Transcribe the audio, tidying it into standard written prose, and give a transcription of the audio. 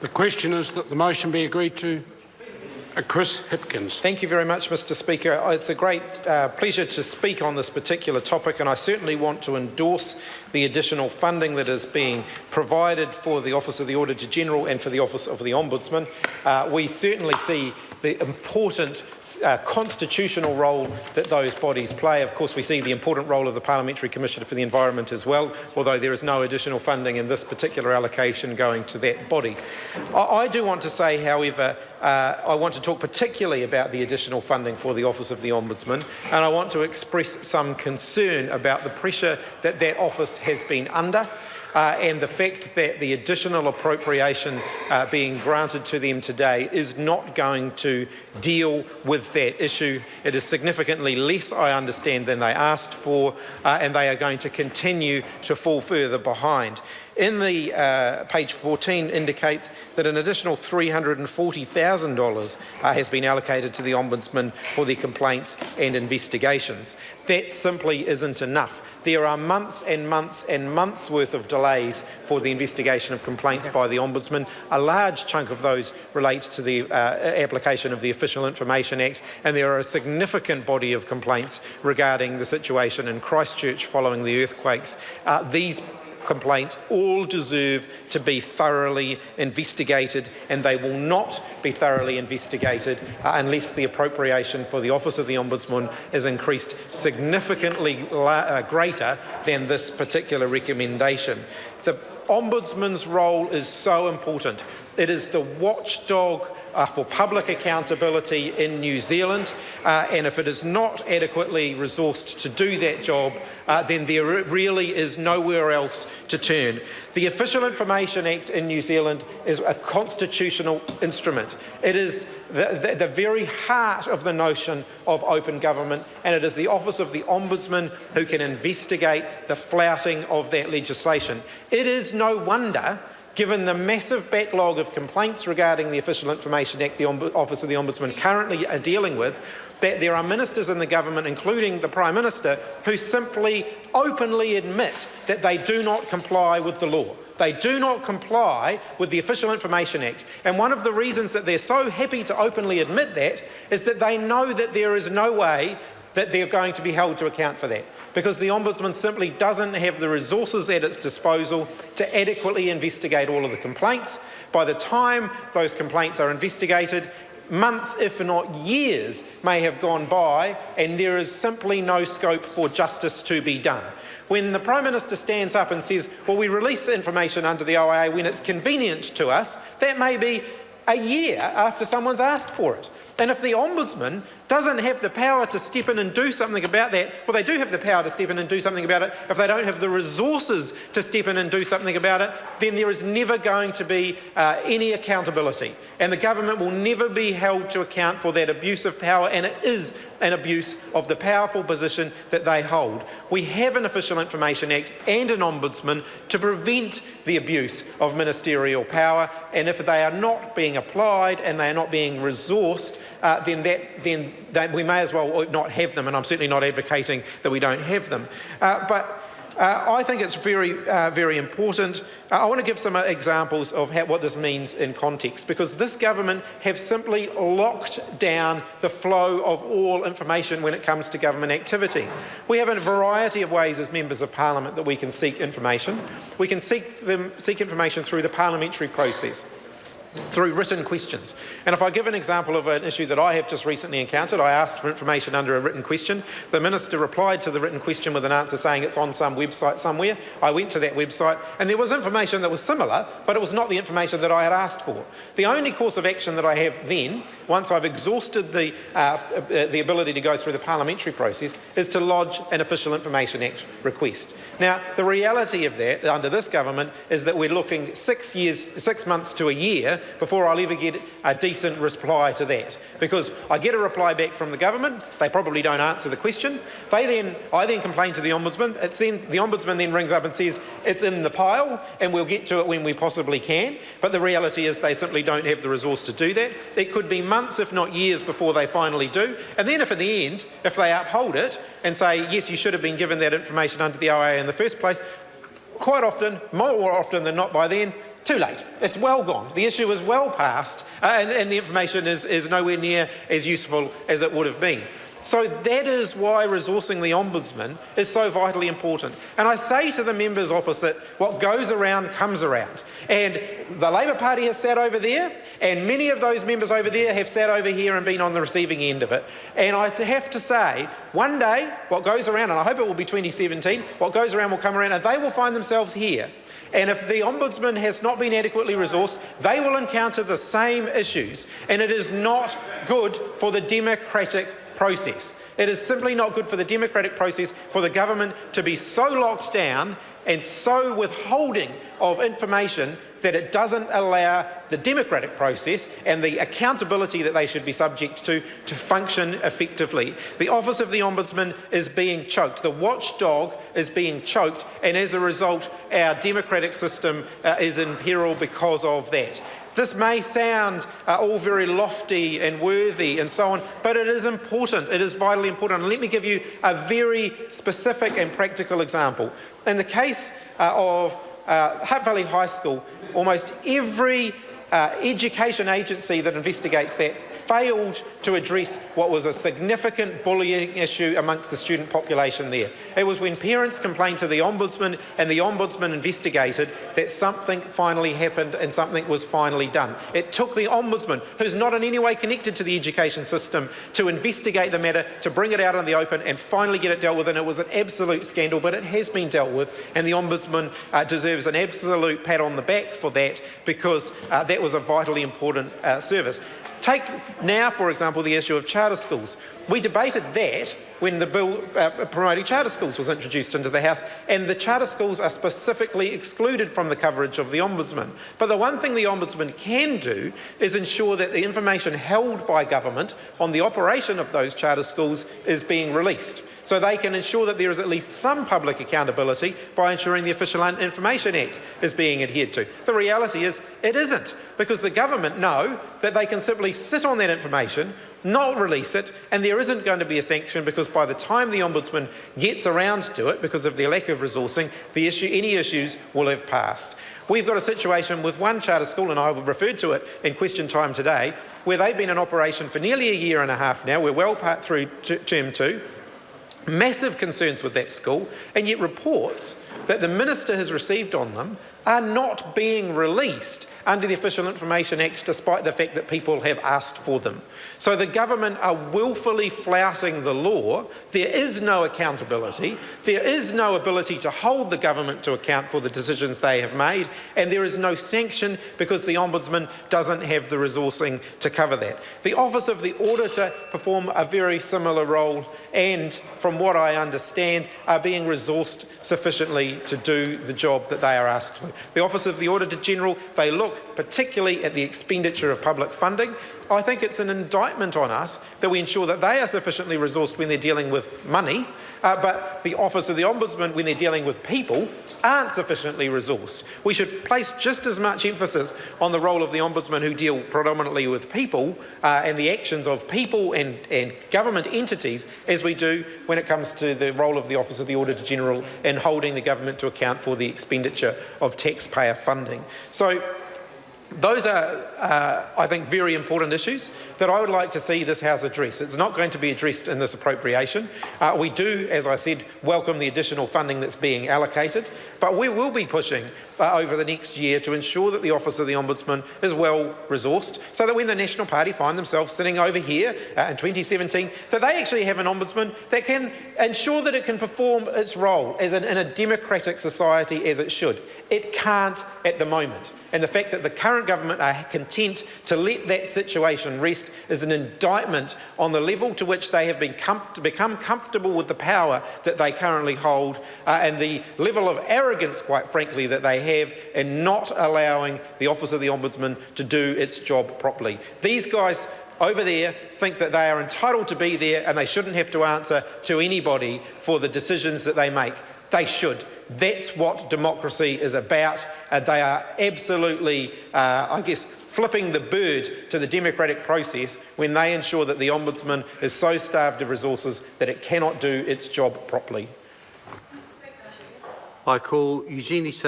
The question is that the motion be agreed to. Chris Hipkins. Thank you very much, Mr Speaker. It's a great pleasure to speak on this particular topic, and I certainly want to endorse the additional funding that is being provided for the Office of the Auditor-General and for the Office of the Ombudsman. We certainly see the important constitutional role that those bodies play. Of course, we see the important role of the Parliamentary Commissioner for the Environment as well, although there is no additional funding in this particular allocation going to that body. I do want to say, however, I want to talk particularly about the additional funding for the Office of the Ombudsman, and I want to express some concern about the pressure that that office has been under and the fact that the additional appropriation being granted to them today is not going to deal with that issue. It is significantly less, I understand, than they asked for, and they are going to continue to fall further behind. In the page 14 indicates that an additional $340,000 has been allocated to the Ombudsman for the complaints and investigations. That simply isn't enough. There are months and months and months worth of delays for the investigation of complaints by the Ombudsman. A large chunk of those relate to the application of the Official Information Act, and there are a significant body of complaints regarding the situation in Christchurch following the earthquakes. These complaints all deserve to be thoroughly investigated, and they will not be thoroughly investigated unless the appropriation for the Office of the Ombudsman is increased significantly greater than this particular recommendation. The Ombudsman's role is so important. It is the watchdog for public accountability in New Zealand, and if it is not adequately resourced to do that job, then there really is nowhere else to turn. The Official Information Act in New Zealand is a constitutional instrument. It is the very heart of the notion of open government, and it is the Office of the Ombudsman who can investigate the flouting of that legislation. It is no wonder, given the massive backlog of complaints regarding the Official Information Act the Office of the Ombudsman currently are dealing with, that there are ministers in the government, including the Prime Minister, who simply openly admit that they do not comply with the law. They do not comply with the Official Information Act. And one of the reasons that they're so happy to openly admit that is that they know that there is no way that they're going to be held to account for that, because the Ombudsman simply doesn't have the resources at its disposal to adequately investigate all of the complaints. By the time those complaints are investigated, months, if not years, may have gone by, and there is simply no scope for justice to be done. When the Prime Minister stands up and says, well, we release information under the OIA when it's convenient to us, that may be a year after someone's asked for it. And if the Ombudsman doesn't have the power to step in and do something about that, well, they do have the power to step in and do something about it. If they don't have the resources to step in and do something about it, then there is never going to be any accountability. And the government will never be held to account for that abuse of power, and it is an abuse of the powerful position that they hold. We have an Official Information Act and an Ombudsman to prevent the abuse of ministerial power, and if they are not being applied and they are not being resourced, then we may as well not have them, and I'm certainly not advocating that we don't have them. But I think it's very, very important. I want to give some examples of what this means in context, because this government have simply locked down the flow of all information when it comes to government activity. We have a variety of ways as members of Parliament that we can seek information. We can seek information through the parliamentary process, through written questions. And if I give an example of an issue that I have just recently encountered, I asked for information under a written question. The Minister replied to the written question with an answer saying it's on some website somewhere. I went to that website and there was information that was similar, but it was not the information that I had asked for. The only course of action that I have then, once I've exhausted the ability to go through the parliamentary process, is to lodge an Official Information Act request. Now, the reality of that under this government is that we're looking 6 months to a year before I'll ever get a decent reply to that, because I get a reply back from the government, they probably don't answer the question, I then complain to the Ombudsman, the Ombudsman then rings up and says it's in the pile and we'll get to it when we possibly can, but the reality is they simply don't have the resource to do that. It could be months if not years before they finally do, and then if in the end, if they uphold it and say yes, you should have been given that information under the OIA in the first place, quite often, more often than not by then, too late. It's well gone. The issue is well past, and the information is nowhere near as useful as it would have been. So that is why resourcing the Ombudsman is so vitally important. And I say to the members opposite, what goes around comes around. And the Labour Party has sat over there, and many of those members over there have sat over here and been on the receiving end of it. And I have to say, one day, what goes around, and I hope it will be 2017, what goes around will come around, and they will find themselves here. And if the Ombudsman has not been adequately resourced, they will encounter the same issues. And it is not good for the democratic process. It is simply not good for the democratic process for the government to be so locked down and so withholding of information that it doesn't allow the democratic process and the accountability that they should be subject to function effectively. The Office of the Ombudsman is being choked. The watchdog is being choked, and as a result, our democratic system is in peril because of that. This may sound all very lofty and worthy and so on, but it is important. It is vitally important. And let me give you a very specific and practical example. In the case of Hutt Valley High School, almost every education agency that investigates that failed to address what was a significant bullying issue amongst the student population there. It was when parents complained to the Ombudsman and the Ombudsman investigated that something finally happened and something was finally done. It took the Ombudsman, who's not in any way connected to the education system, to investigate the matter, to bring it out in the open and finally get it dealt with, and it was an absolute scandal, but it has been dealt with, and the Ombudsman deserves an absolute pat on the back for that, because that was a vitally important service. Take now, for example, the issue of charter schools. We debated that when the bill promoting charter schools was introduced into the House, and the charter schools are specifically excluded from the coverage of the Ombudsman. But the one thing the Ombudsman can do is ensure that the information held by government on the operation of those charter schools is being released. So they can ensure that there is at least some public accountability by ensuring the Official Information Act is being adhered to. The reality is it isn't, because the government know that they can simply sit on that information, not release it, and there isn't going to be a sanction, because by the time the Ombudsman gets around to it, because of their lack of resourcing, any issues will have passed. We've got a situation with one charter school, and I referred to it in question time today, where they've been in operation for nearly a year and a half now. We're well part through term 2. Massive concerns with that school, and yet reports that the Minister has received on them are not being released under the Official Information Act, despite the fact that people have asked for them. So the government are willfully flouting the law. There is no accountability. There is no ability to hold the government to account for the decisions they have made, and there is no sanction because the Ombudsman doesn't have the resourcing to cover that. The Office of the Auditor perform a very similar role, and from what I understand, are being resourced sufficiently to do the job that they are asked to. The Office of the Auditor General, they look particularly at the expenditure of public funding. I think it's an indictment on us that we ensure that they are sufficiently resourced when they're dealing with money, but the Office of the Ombudsman, when they're dealing with people, aren't sufficiently resourced. We should place just as much emphasis on the role of the Ombudsman, who deal predominantly with people and the actions of people and government entities, as we do when it comes to the role of the Office of the Auditor General in holding the government to account for the expenditure of taxpayer funding. So those are, I think, very important issues that I would like to see this House address. It's not going to be addressed in this appropriation. We do, as I said, welcome the additional funding that's being allocated, but we will be pushing over the next year to ensure that the Office of the Ombudsman is well resourced, so that when the National Party find themselves sitting over here in 2017, that they actually have an Ombudsman that can ensure that it can perform its role as in a democratic society as it should. It can't at the moment. And the fact that the current government are content to let that situation rest is an indictment on the level to which they have become comfortable with the power that they currently hold, and the level of arrogance, quite frankly, that they have in not allowing the Office of the Ombudsman to do its job properly. These guys over there think that they are entitled to be there and they shouldn't have to answer to anybody for the decisions that they make. They should. That's what democracy is about. They are absolutely, flipping the bird to the democratic process when they ensure that the Ombudsman is so starved of resources that it cannot do its job properly. I call Eugenie